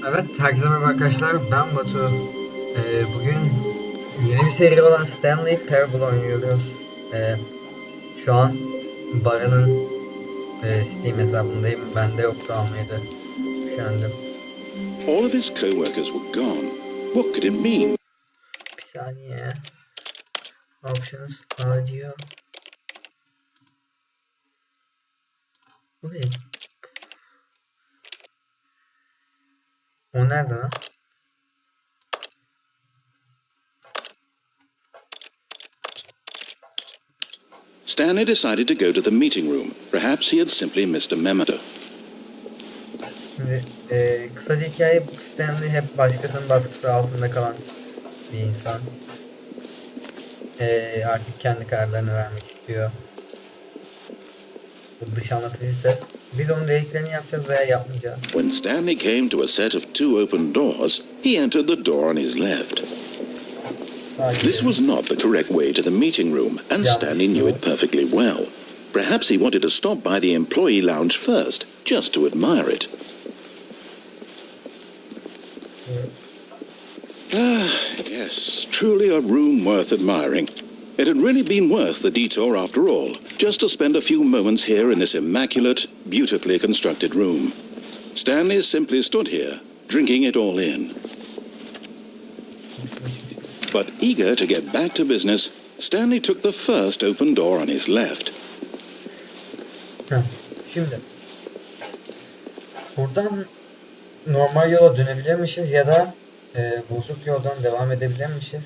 Evet, herkese merhaba arkadaşlar. Ben Batu. Bugün yeni bir seri olan Stanley Parable oynuyoruz. Şu an Baran'ın Steam hesabındayım. Bende yoktu, almaydı. Üşendim. All of his co-workers were gone. What could it mean? Bir saniye. Options, audio. Bu ne? O nerede lan? Stanley decided to go to the meeting room. Perhaps he had simply missed a memo. Şimdi kısaca hikaye, Stanley hep başkasının baskısı altında kalan bir insan. Artık kendi kararlarını vermek istiyor. Bu dış anlatıcı ise biz onun dediklerini yapacağız veya yapmayacağız. When Stanley came to a set of two open doors, he entered the door on his left. This was not the correct way to the meeting room, and Stanley knew it perfectly well. Perhaps he wanted to stop by the employee lounge first, just to admire it. Yes, truly a room worth admiring. It had really been worth the detour after all, just to spend a few moments here in this immaculate, beautifully constructed room. Stanley simply stood here, drinking it all in. But eager to get back to business, Stanley took the first open door on his left. Şimdi buradan normal yola dönebilirmişiz ya da bozuk yoldan devam edebilirmişiz.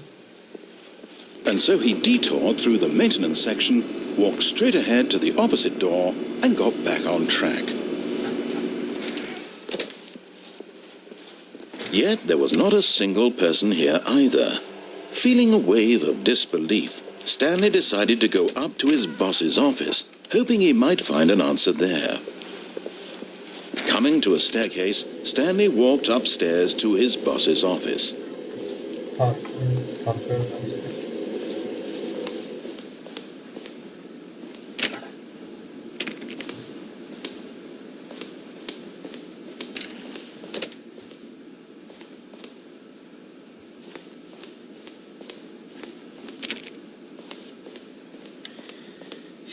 And so he detoured through the maintenance section, walked straight ahead to the opposite door, and got back on track. Yet there was not a single person here either. Feeling a wave of disbelief, Stanley decided to go up to his boss's office, hoping he might find an answer there. Coming to a staircase, Stanley walked upstairs to his boss's office.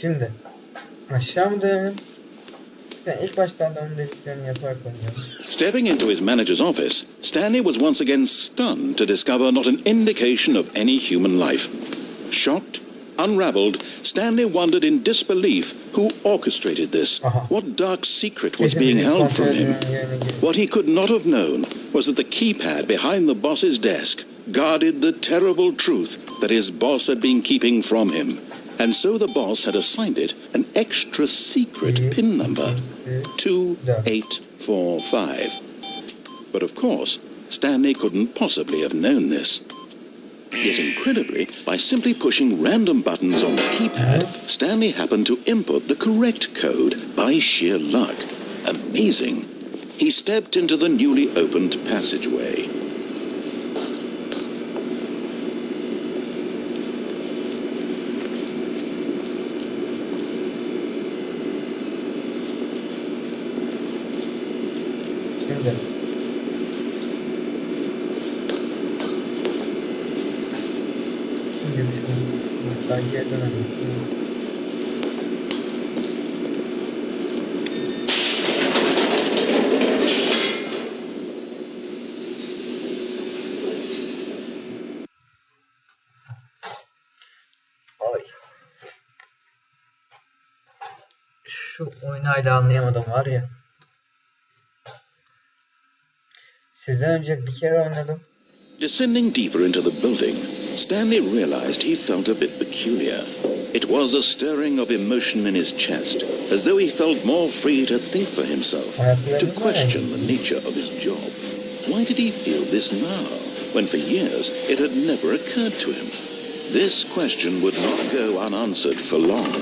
Şimdi aşağı mı dönelim? Yani ilk baştan da onun dediklerini yaparak oynayalım. Stepping into his manager's office, Stanley was once again stunned to discover not an indication of any human life. Shocked, unraveled, Stanley wondered in disbelief who orchestrated this. What dark secret was being held from him? What he could not have known was that the keypad behind the boss's desk guarded the terrible truth that his boss had been keeping from him. And so the boss had assigned it an extra secret PIN number, 2845. But of course, Stanley couldn't possibly have known this. Yet incredibly, by simply pushing random buttons on the keypad, Stanley happened to input the correct code by sheer luck. Amazing. He stepped into the newly opened passageway. Geri dönelim. Ay. Şu oyunu hala anlayamadım var ya. Sizden önce bir kere oynadım. Descending deeper into the building, Stanley realized he felt a bit peculiar. It was a stirring of emotion in his chest, as though he felt more free to think for himself, to question the nature of his job. Why did he feel this now, when for years it had never occurred to him? This question would not go unanswered for long.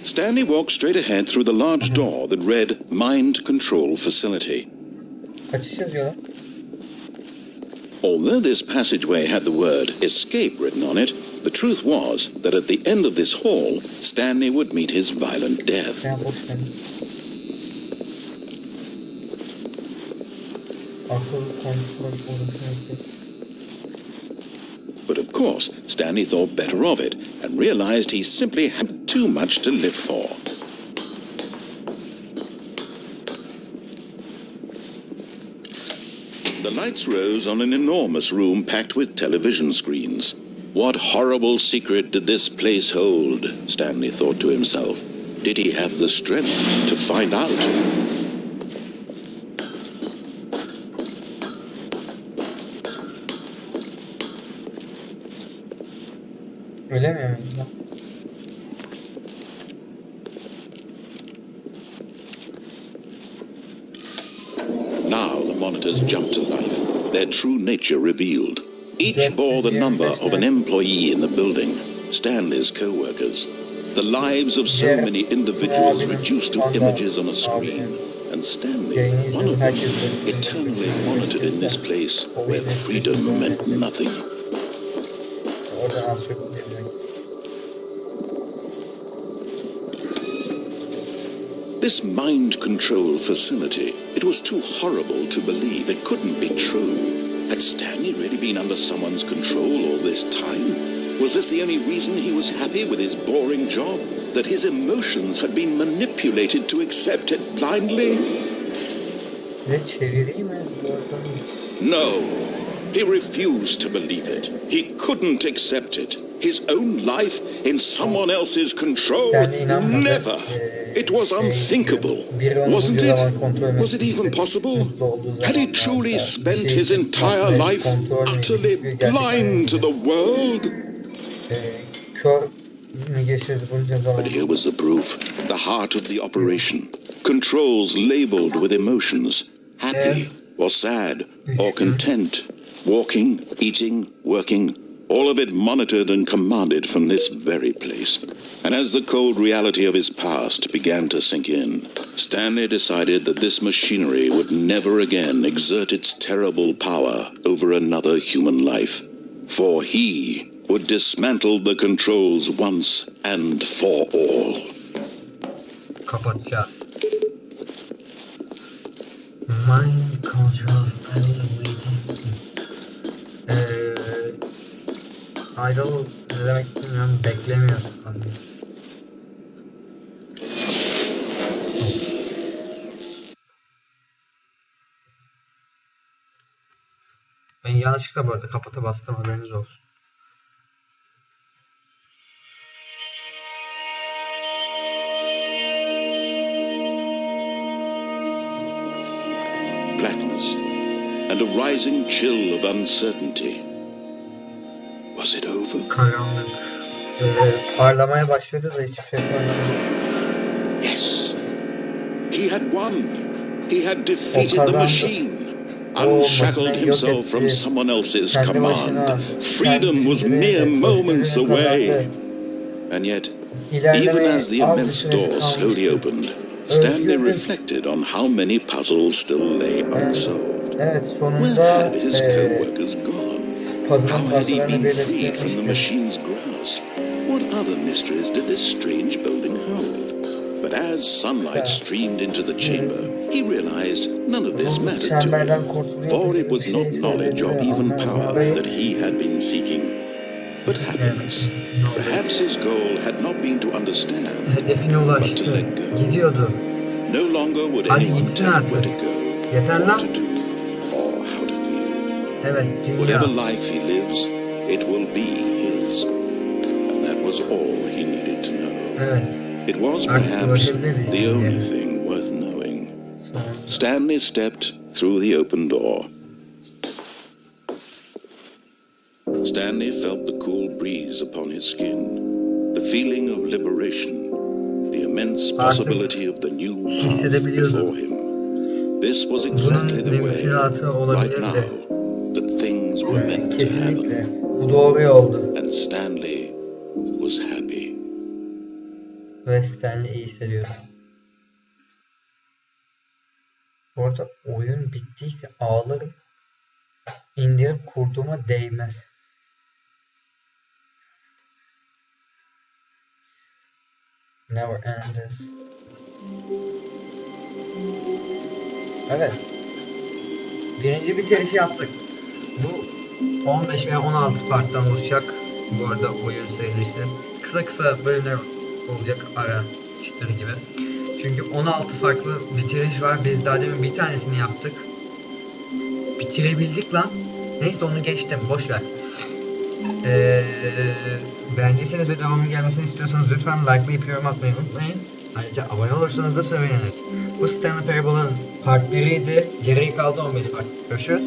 Stanley walked straight ahead through the large door that read Mind Control Facility. Although this passageway had the word escape written on it, the truth was that at the end of this hall, Stanley would meet his violent death. Akıl kontrol odasına. But of course, Stanley thought better of it and realized he simply had too much to live for. The lights rose on an enormous room packed with television screens. What horrible secret did this place hold? Stanley thought to himself. Did he have the strength to find out? Öyle mi? Now the monitors jumped to life, their true nature revealed. Each bore the number of an employee in the building, Stanley's co-workers. The lives of so many individuals reduced to images on a screen, and Stanley, one of them, eternally monitored in this place where freedom meant nothing. This mind control facility, it was too horrible to believe. It couldn't be true. Had Stanley really been under someone's control all this time? Was this the only reason he was happy with his boring job? That his emotions had been manipulated to accept it blindly? No, he refused to believe it. He couldn't accept it. His own life in someone else's control? Never! It was unthinkable, wasn't it? Was it even possible? Had he truly spent his entire life utterly blind to the world? But here was the proof, the heart of the operation. Controls labeled with emotions, happy or sad or content, walking, eating, working, all of it monitored and commanded from this very place. And as the cold reality of his past began to sink in, Stanley decided that this machinery would never again exert its terrible power over another human life. For he would dismantle the controls once and for all. Kapatacağız. Mind control. Idle ne demek bilmiyorum, beklemiyorum. Ben yanlışlıkla bu arada kapata bastım, haberiniz olsun. Blackness and a rising chill of uncertainty. Was it over? Karanlık. Parlamaya başlıyordu da hiçbir şey parlamıyor. Yes. He had won. He had defeated the machine. Unshackled himself from someone else's command. Freedom was mere moments away. And yet, even as the immense door slowly opened, Stanley reflected on how many puzzles still lay unsolved. Where had his co-workers gone? How had he been freed from the machine's grasp? What other mysteries did this strange building hold? But as sunlight streamed into the chamber, he realized none of this mattered to him, for it was not knowledge or even power that he had been seeking, but happiness. Perhaps his goal had not been to understand, but to let go. No longer would anyone tell him where to go, what to do, or how to feel. Whatever life he lives, it will be his. And that was all he needed to know. It was perhaps the only thing worth knowing. Stanley stepped through the open door. Stanley felt the cool breeze upon his skin, the feeling of liberation, the immense possibility of the new path before him. This was exactly the way, right now, that things were meant to happen. And Stanley was happy. Ve Stanley iyi hissediyordu. Bu arada oyun bittiyse ağlarım. İndirip kurduğuma değmez. Never ends. Evet. birinci bitirişi yaptık. Bu 15 veya 16 parttan oluşacak. Bu arada oyun serisi. Kısa kısa bölümler olacak ara çıtır gibi. Çünkü 16 farklı bitiriş var. Biz daha demin bir tanesini yaptık. Bitirebildik lan. Neyse onu geçtim. Boş ver. Beğendiyseniz ve devamının gelmesini istiyorsanız lütfen like'layıp yorum atmayı unutmayın. Ayrıca abone olursanız da seviniriz. Bu Stanley Parable'ın part 1'iydi. Geriye kaldı 11 part. Görüşürüz.